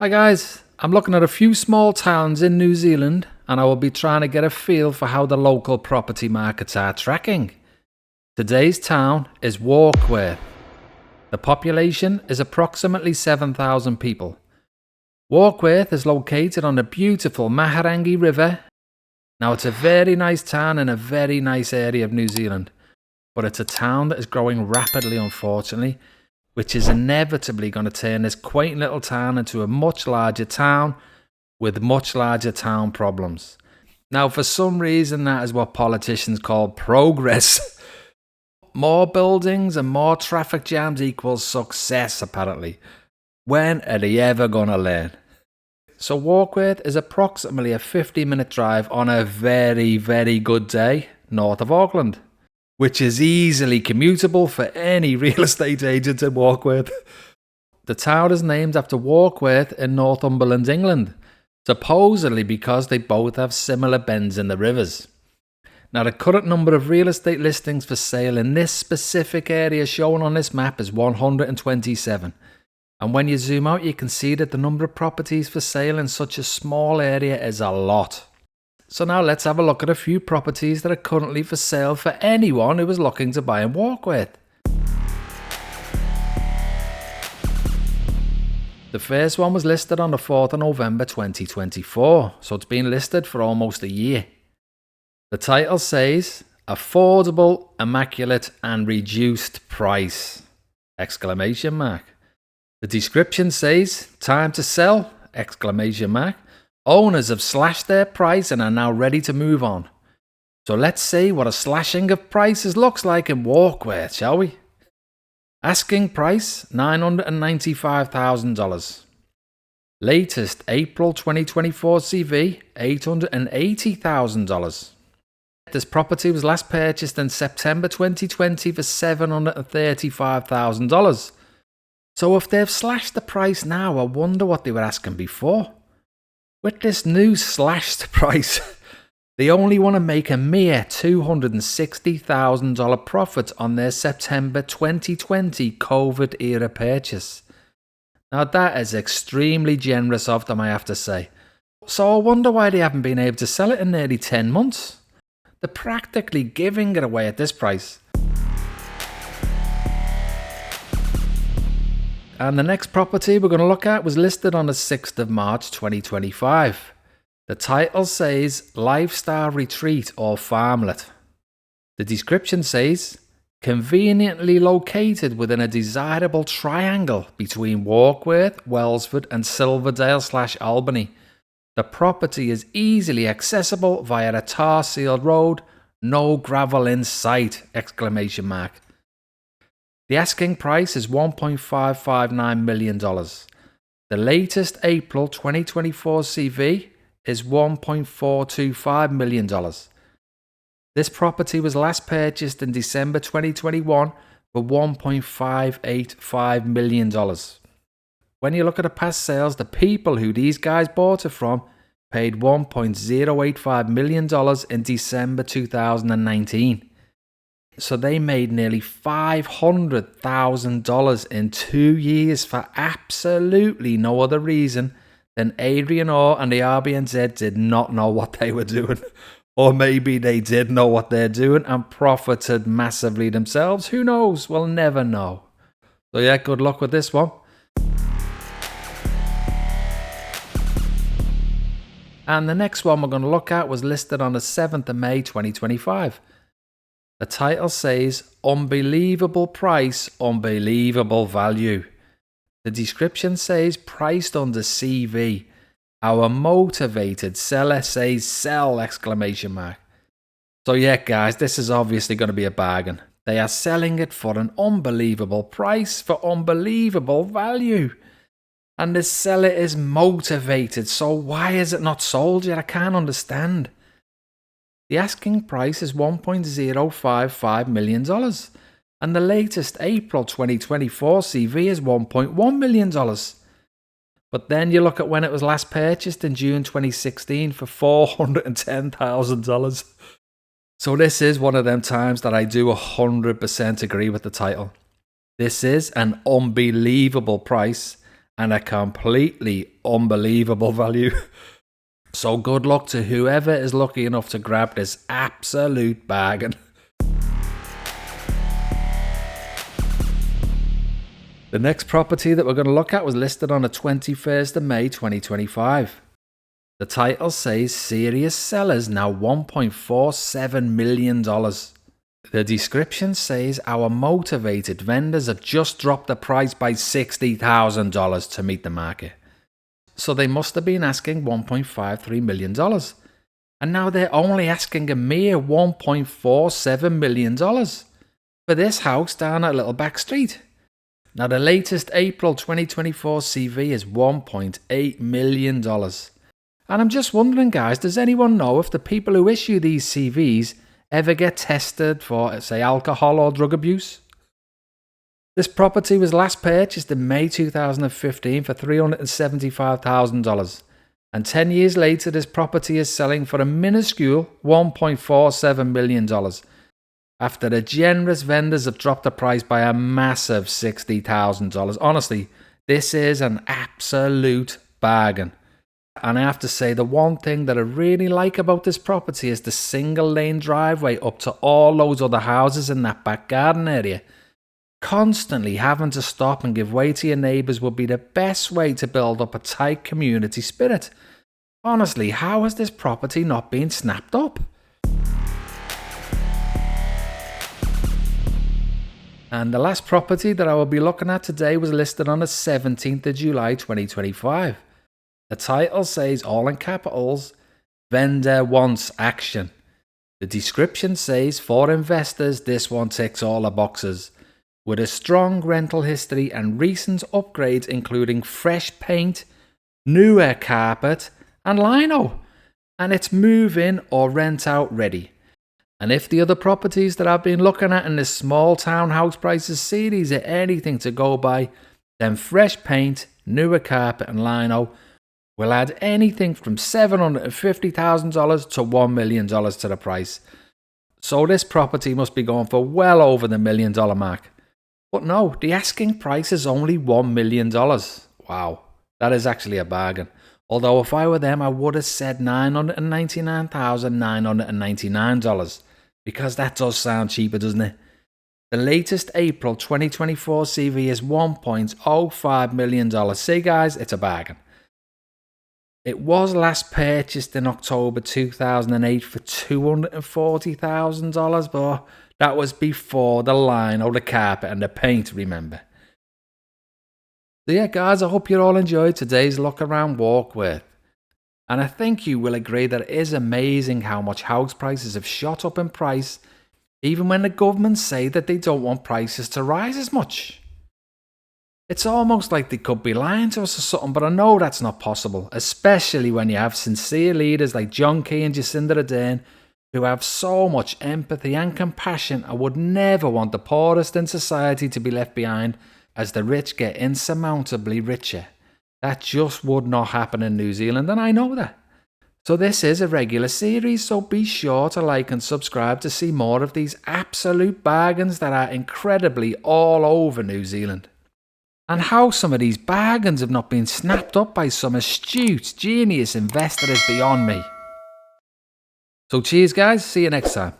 Hi guys, I'm looking at a few small towns in New Zealand and I will be trying to get a feel for how the local property markets are tracking. Today's town is Warkworth. The population is approximately 7,000 people. Warkworth is located on the beautiful Maharangi River. Now it's a very nice town in a very nice area of New Zealand, but it's a town that is growing rapidly, unfortunately, which is inevitably going to turn this quaint little town into a much larger town with much larger town problems. Now, for some reason, that is what politicians call progress. More buildings and more traffic jams equals success, apparently. When are they ever going to learn? So Warkworth is approximately a 50-minute drive on a very, very good day north of Auckland, which is easily commutable for any real estate agent in Warkworth. The town is named after Warkworth in Northumberland, England, supposedly because they both have similar bends in the rivers. Now, the current number of real estate listings for sale in this specific area shown on this map is 127. And when you zoom out, you can see that the number of properties for sale in such a small area is a lot. So now let's have a look at a few properties that are currently for sale for anyone who is looking to buy in Warkworth. The first one was listed on the 4th of November 2024, so it's been listed for almost a year. The title says, affordable, immaculate and reduced price! Exclamation mark. The description says, time to sell! Exclamation mark. Owners have slashed their price and are now ready to move on. So let's see what a slashing of prices looks like in Warkworth, shall we? Asking price $995,000. Latest April 2024 CV $880,000. This property was last purchased in September 2020 for $735,000. So if they've slashed the price now, I wonder what they were asking before. With this new slashed price, they only want to make a mere $260,000 profit on their September 2020 COVID-era purchase. Now that is extremely generous of them, I have to say. So I wonder why they haven't been able to sell it in nearly 10 months. They're practically giving it away at this price. And the next property we're going to look at was listed on the 6th of March 2025. The title says Lifestyle Retreat or Farmlet. The description says, conveniently located within a desirable triangle between Warkworth, Wellsford and Silverdale/Albany. The property is easily accessible via a tar-sealed road, no gravel in sight! Exclamation mark. The asking price is $1.559 million. The latest April 2024 CV is $1.425 million. This property was last purchased in December 2021 for $1.585 million. When you look at the past sales, the people who these guys bought it from paid $1.085 million in December 2019. So they made nearly $500,000 in 2 years for absolutely no other reason than Adrian Orr and the RBNZ did not know what they were doing. Or maybe they did know what they're doing and profited massively themselves. Who knows? We'll never know. So yeah, good luck with this one. And the next one we're going to look at was listed on the 7th of May 2025. The title says, unbelievable price, unbelievable value. The description says, priced under CV. Our motivated seller says sell! Exclamation mark. So yeah guys, this is obviously going to be a bargain. They are selling it for an unbelievable price for unbelievable value. And the seller is motivated, so why is it not sold yet? I can't understand. The asking price is $1.055 million, and the latest April 2024 CV is $1.1 million. But then you look at when it was last purchased in June 2016 for $410,000. So this is one of them times that I do 100% agree with the title. This is an unbelievable price, and a completely unbelievable value. So good luck to whoever is lucky enough to grab this absolute bargain. The next property that we're going to look at was listed on the 21st of May 2025. The title says serious sellers now $1.47 million. The description says our motivated vendors have just dropped the price by $60,000 to meet the market. So they must have been asking $1.53 million. And now they're only asking a mere $1.47 million for this house down a little back street. Now the latest April 2024 CV is $1.8 million. And I'm just wondering, guys, does anyone know if the people who issue these CVs ever get tested for, say, alcohol or drug abuse? This property was last purchased in May 2015 for $375,000. And 10 years later, this property is selling for a minuscule $1.47 million. After the generous vendors have dropped the price by a massive $60,000. Honestly, this is an absolute bargain. And I have to say, the one thing that I really like about this property is the single lane driveway up to all those other houses in that back garden area. Constantly having to stop and give way to your neighbours would be the best way to build up a tight community spirit. Honestly, how has this property not been snapped up? And the last property that I will be looking at today was listed on the 17th of July 2025. The title says, all in capitals, vendor wants action. The description says, for investors, this one ticks all the boxes. With a strong rental history and recent upgrades including fresh paint, newer carpet and lino. And it's move-in or rent out ready. And if the other properties that I've been looking at in this small town house prices series are anything to go by, then fresh paint, newer carpet and lino will add anything from $750,000 to $1 million to the price. So this property must be going for well over the $1 million mark. But no, the asking price is only $1 million. Wow, that is actually a bargain. Although if I were them, I would have said $999,999. Because that does sound cheaper, doesn't it? The latest April 2024 CV is $1.05 million. See guys, it's a bargain. It was last purchased in October 2008 for $240,000, but that was before the lino, the carpet and the paint, remember. So yeah guys, I hope you all enjoyed today's look around Warkworth. And I think you will agree that it is amazing how much house prices have shot up in price, even when the government say that they don't want prices to rise as much. It's almost like they could be lying to us or something, but I know that's not possible, especially when you have sincere leaders like John Key and Jacinda Ardern, who have so much empathy and compassion and would never want the poorest in society to be left behind as the rich get insurmountably richer. That just would not happen in New Zealand, and I know that. So this is a regular series, so be sure to like and subscribe to see more of these absolute bargains that are incredibly all over New Zealand. And how some of these bargains have not been snapped up by some astute, genius investor is beyond me. So cheers guys, see you next time.